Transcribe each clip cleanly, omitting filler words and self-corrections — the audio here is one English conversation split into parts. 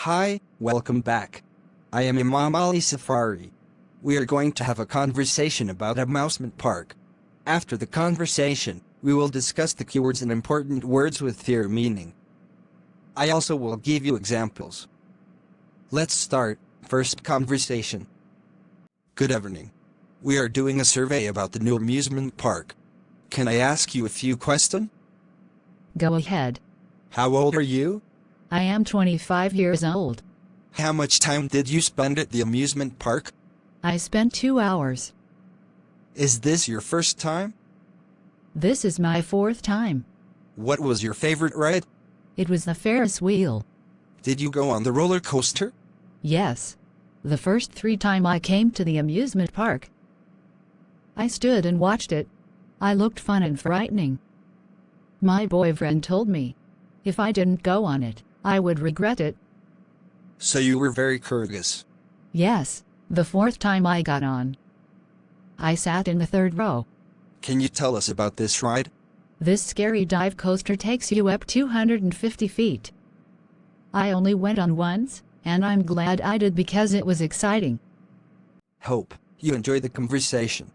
Hi, welcome back. I am Imam Ali Safari. We are going to have a conversation about Amusement Park. After the conversation, we will discuss the keywords and important words with their meaning. I also will give you examples. Let's start. First conversation. Good evening. We are doing a survey about the new amusement park. Can I ask you a few questions? Go ahead. How old are you? I am 25 years old. How much time did you spend at the amusement park? I spent 2 hours. Is this your first time? This is my 4th time. What was your favorite ride? It was the Ferris wheel. Did you go on the roller coaster? Yes. The first 3 times I came to the amusement park. I stood and watched it. I looked fun and frightening. My boyfriend told me, if I didn't go on it, I would regret it. So you were very curious. Yes, the 4th time I got on. I sat in the 3rd row. Can you tell us about this ride? This scary dive coaster takes you up 250 feet. I only went on once, and I'm glad I did because it was exciting. Hope you enjoyed the conversation.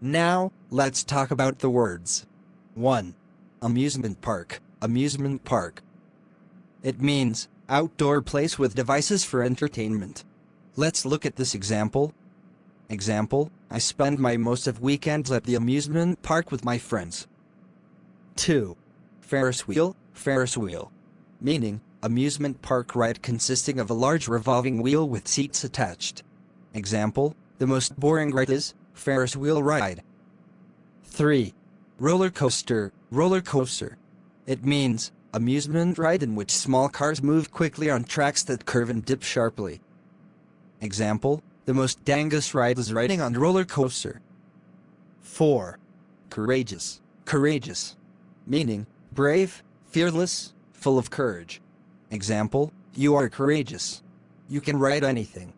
Now, let's talk about the words. 1. Amusement park. Amusement park. It means outdoor place with devices for entertainment. Let's look at this example. Example, I spend my most of weekends at the amusement park with my friends. 2. Ferris wheel. Ferris wheel. Meaning, amusement park ride consisting of a large revolving wheel with seats attached. Example, the most boring ride is Ferris wheel ride. 3. Roller coaster. Roller coaster. It means amusement ride in which small cars move quickly on tracks that curve and dip sharply. Example, the most dangerous ride is riding on roller coaster. 4. Courageous. Courageous. Meaning, brave, fearless, full of courage. Example, you are courageous. You can ride anything.